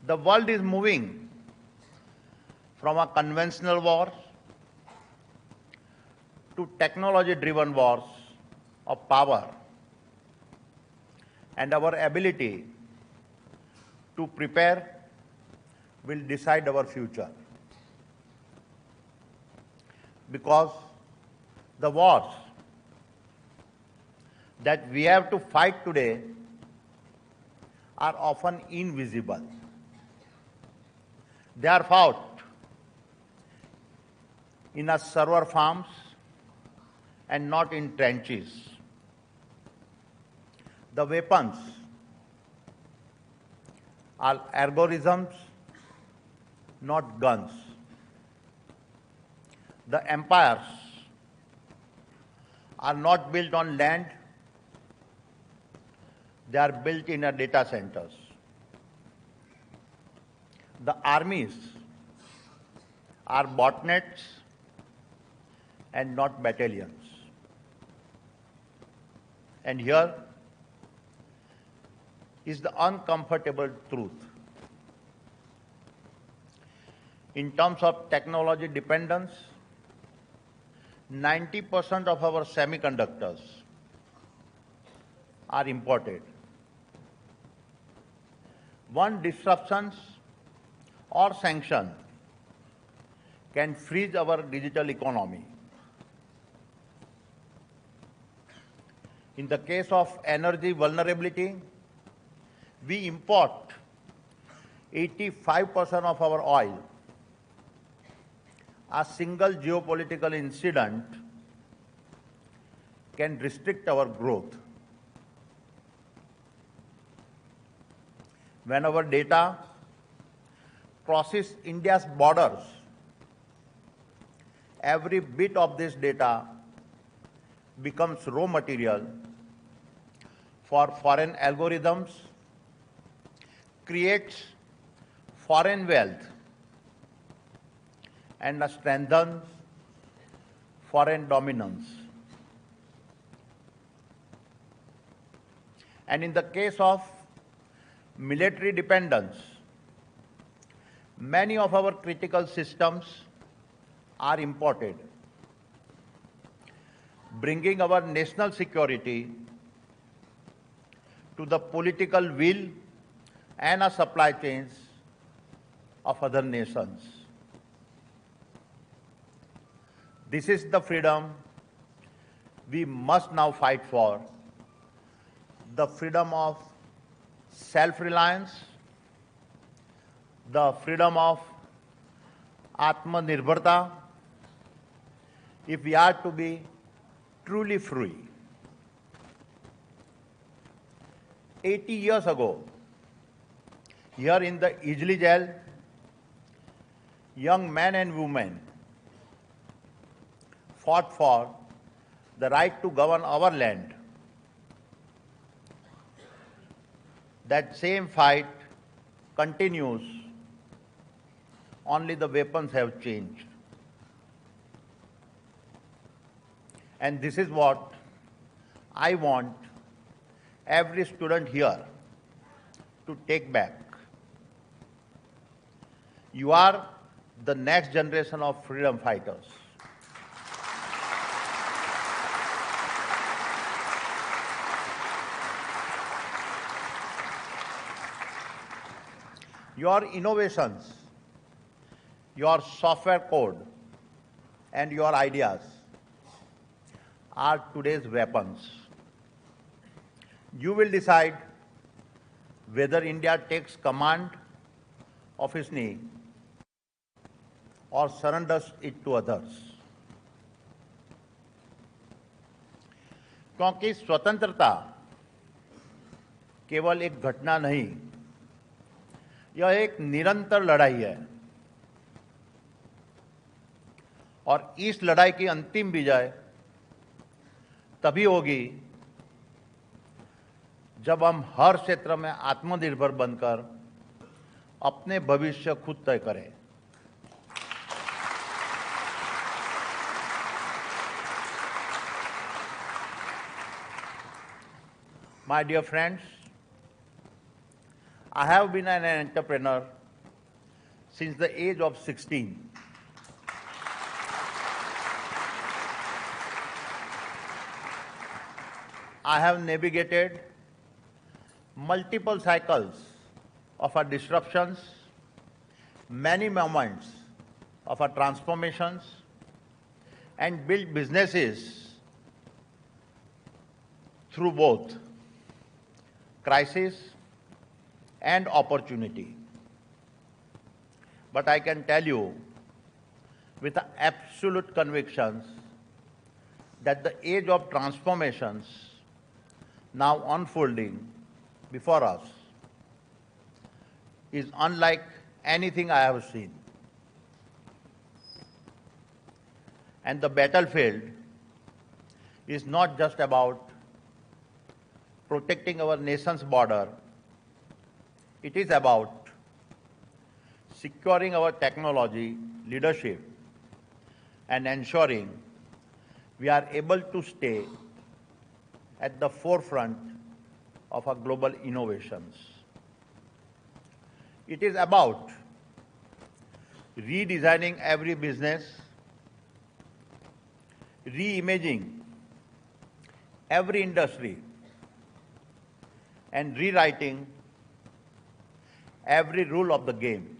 The world is moving from a conventional wars to technology-driven wars of power, and our ability to prepare will decide our future. Because the wars that we have to fight today are often invisible. They are fought in our server farms and not in trenches. The weapons are algorithms, not guns. The empires are not built on land, they are built in data centers. The armies are botnets and not battalions. And here is the uncomfortable truth. In terms of technology dependence, 90% of our semiconductors are imported. One disruption or sanction can freeze our digital economy. In the case of energy vulnerability, we import 85% of our oil. A single geopolitical incident can restrict our growth. When our data crosses India's borders, every bit of this data becomes raw material for foreign algorithms, creates foreign wealth, and strengthens foreign dominance. And in the case of military dependence, many of our critical systems are imported, bringing our national security to the political will and supply chains of other nations. This is the freedom we must now fight for, the freedom of self-reliance, the freedom of Atmanirbharta, if we are to be truly free. 80 years ago, here in the Ijli jail, young men and women fought for the right to govern our land. That same fight continues, only the weapons have changed. And this is what I want every student here to take back. You are the next generation of freedom fighters. Your innovations, your software code, and your ideas are today's weapons. You will decide whether India takes command of its need or surrenders it to others. क्योंकि स्वतंत्रता केवल एक घटना नहीं, यह एक निरंतर लड़ाई है और इस लड़ाई की अंतिम विजय तभी होगी जब हम हर क्षेत्र में आत्मनिर्भर बनकर अपने भविष्य खुद तय करें। My dear friends, I have been an entrepreneur since the age of 16. I have navigated multiple cycles of our disruptions, many moments of our transformations, and built businesses through both crisis and opportunity. But I can tell you with absolute convictions that the age of transformations now unfolding before us is unlike anything I have seen. And the battlefield is not just about protecting our nation's border, it is about securing our technology leadership and ensuring we are able to stay at the forefront of our global innovations. It is about redesigning every business, reimaging every industry, and rewriting every rule of the game.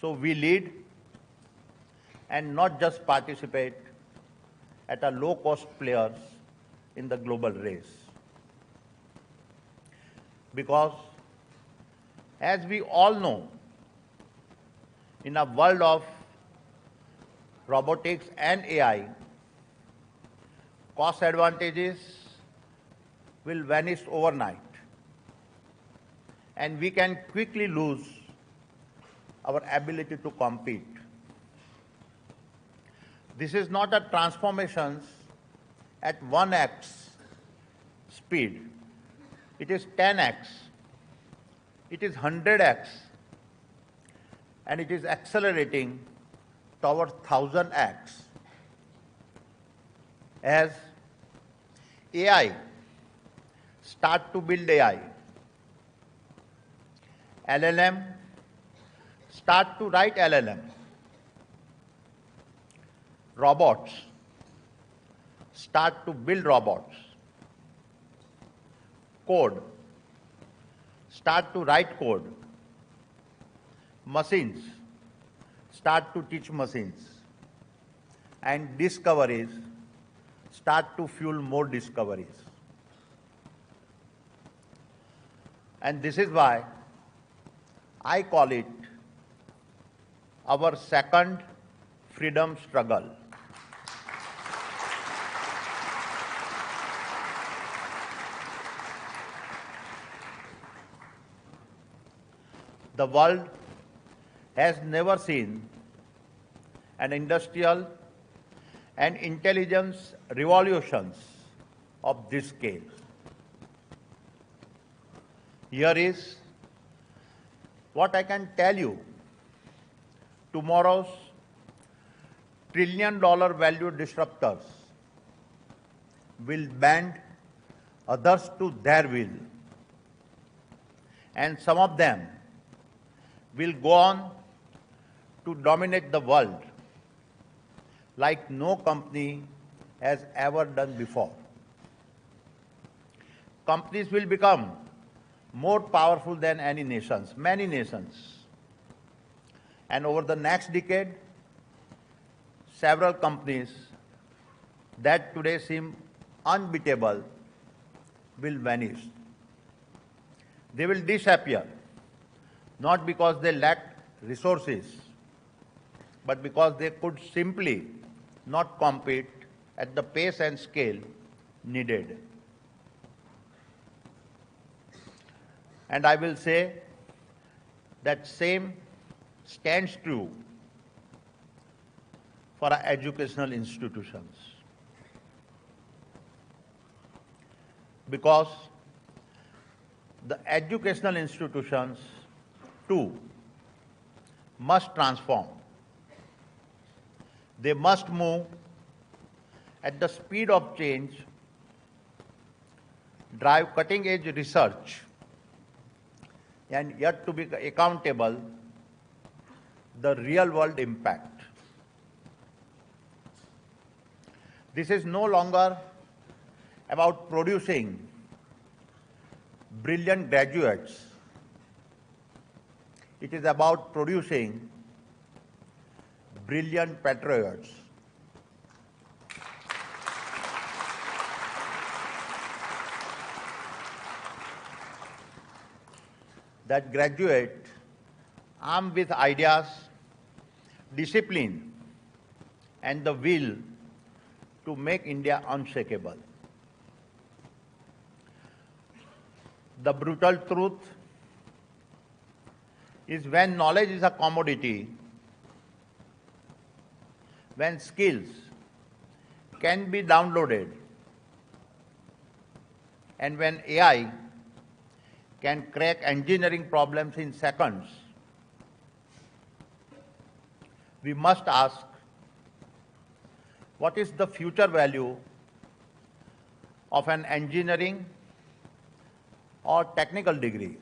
So we lead and not just participate at a low-cost players in the global race. Because as we all know, in a world of robotics and AI, cost advantages will vanish overnight, and we can quickly lose our ability to compete. This is not a transformation at 1x speed. It is 10x. It is 100x. And it is accelerating towards 1000x. As AI start to build AI, LLM start to write LLM, robots start to build robots, code start to write code, machines start to teach machines, and discoveries start to fuel more discoveries. And this is why I call it our second freedom struggle. The world has never seen an industrial and intelligence revolutions of this scale. Here is what I can tell you. Tomorrow's trillion-dollar value disruptors will bend others to their will. And some of them will go on to dominate the world like no company has ever done before. Companies will become more powerful than any nations, many nations. And over the next decade, several companies that today seem unbeatable will vanish. They will disappear, not because they lacked resources, but because they could simply not compete at the pace and scale needed. And I will say that same stands true for our educational institutions. Because the educational institutions too must transform. They must move at the speed of change, drive cutting-edge research, and yet to be accountable the real-world impact. This is no longer about producing brilliant graduates. It is about producing brilliant patriots. That graduate armed with ideas, discipline, and the will to make India unshakable. The brutal truth is when knowledge is a commodity, when skills can be downloaded, and when AI can crack engineering problems in seconds, we must ask, what is the future value of an engineering or technical degree?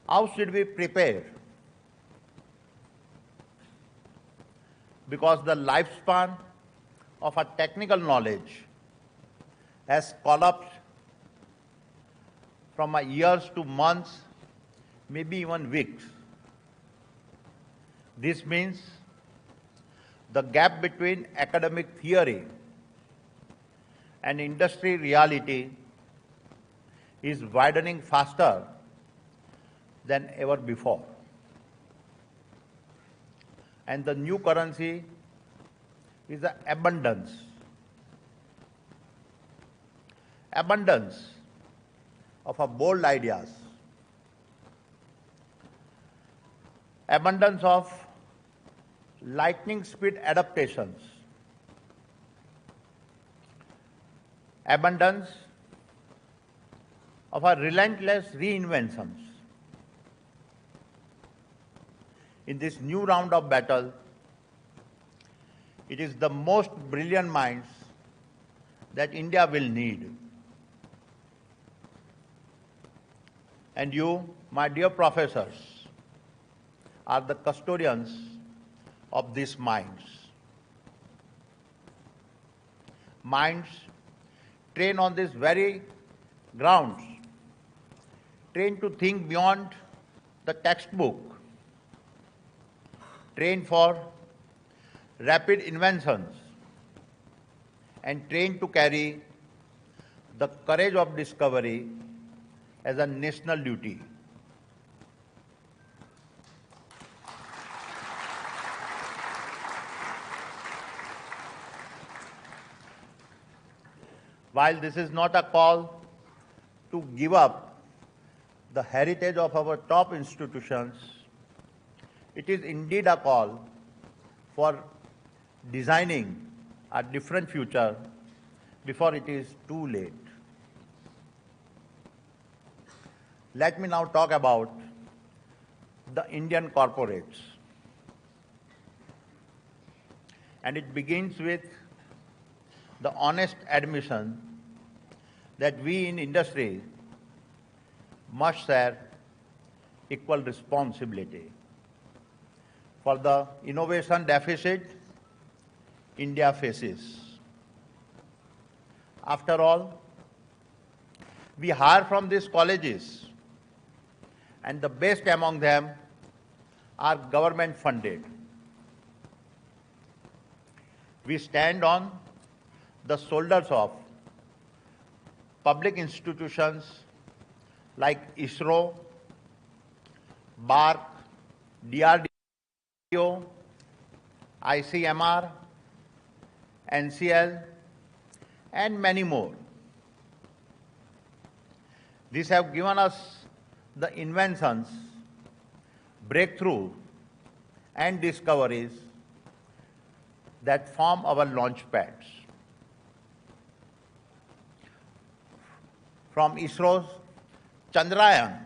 How should we prepare? Because the lifespan of a technical knowledge has collapsed from years to months, maybe even weeks. This means the gap between academic theory and industry reality is widening faster than ever before. And the new currency is the abundance. Abundance of bold ideas. Abundance of lightning speed adaptations. Abundance of relentless reinventions. In this new round of battle, it is the most brilliant minds that India will need. And you, my dear professors, are the custodians of these minds. Minds trained on these very grounds, trained to think beyond the textbook, trained for rapid inventions, and trained to carry the courage of discovery as a national duty. While this is not a call to give up the heritage of our top institutions, it is indeed a call for designing a different future before it is too late. Let me now talk about the Indian corporates. And it begins with the honest admission that we in industry must share equal responsibility for the innovation deficit India faces. After all, we hire from these colleges, and the best among them are government funded. We stand on the shoulders of public institutions like ISRO, BARC, DRDO, ICMR, NCL, and many more. These have given us the inventions, breakthrough, and discoveries that form our launch pads. From ISRO's Chandrayaan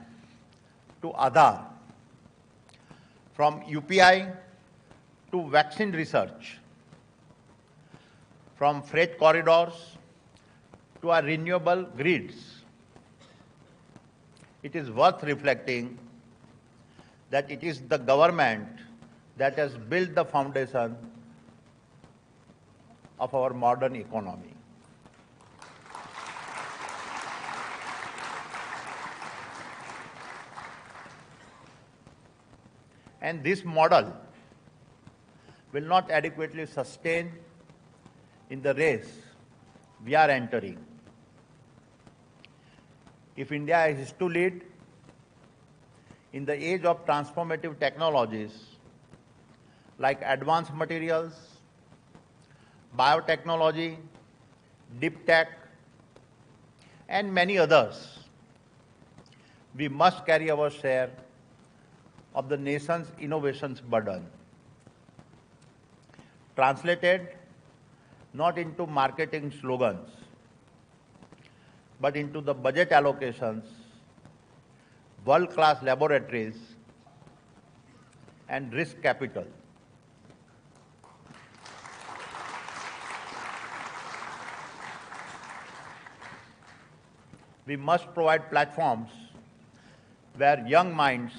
to Aadhaar, from UPI to vaccine research, from freight corridors to our renewable grids, it is worth reflecting that it is the government that has built the foundation of our modern economy. And this model will not adequately sustain in the race we are entering. If India is to lead in the age of transformative technologies like advanced materials, biotechnology, deep tech, and many others, we must carry our share of the nation's innovations burden. Translated not into marketing slogans, but into the budget allocations, world-class laboratories, and risk capital. We must provide platforms where young minds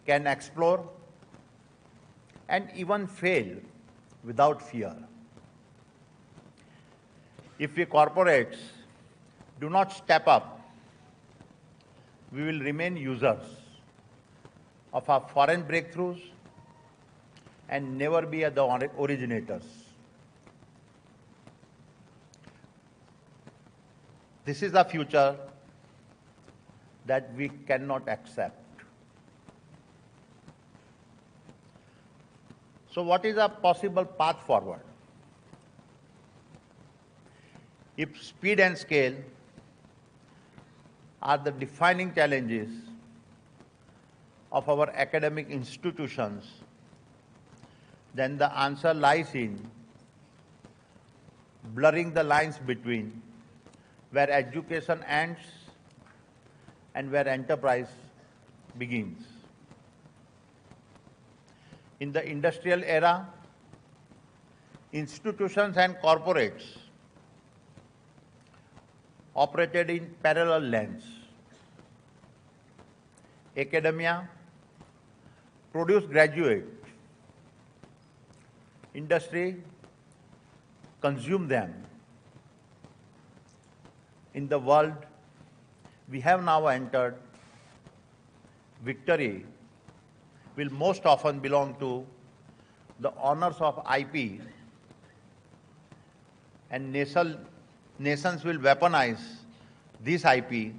can explore and even fail without fear. If we corporates do not step up, we will remain users of our foreign breakthroughs and never be the originators. This is a future that we cannot accept. So what is a possible path forward? If speed and scale are the defining challenges of our academic institutions, then the answer lies in blurring the lines between where education ends and where enterprise begins. In the industrial era, institutions and corporates operated in parallel lanes. Academia produced graduates. Industry consumed them. In the world we have now entered, victory will most often belong to the owners of IP, and nations will weaponize this IP.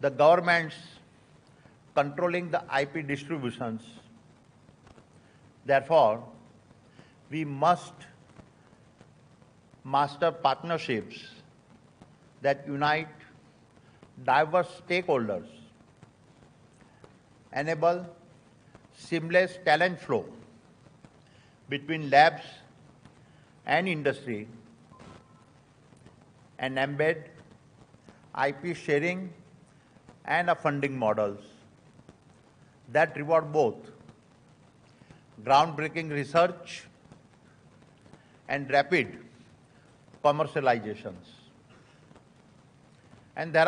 The governments controlling the IP distributions. Therefore, we must master partnerships that unite diverse stakeholders, enable seamless talent flow between labs and industry, and embed IP sharing and funding models that reward both groundbreaking research and rapid commercializations. And there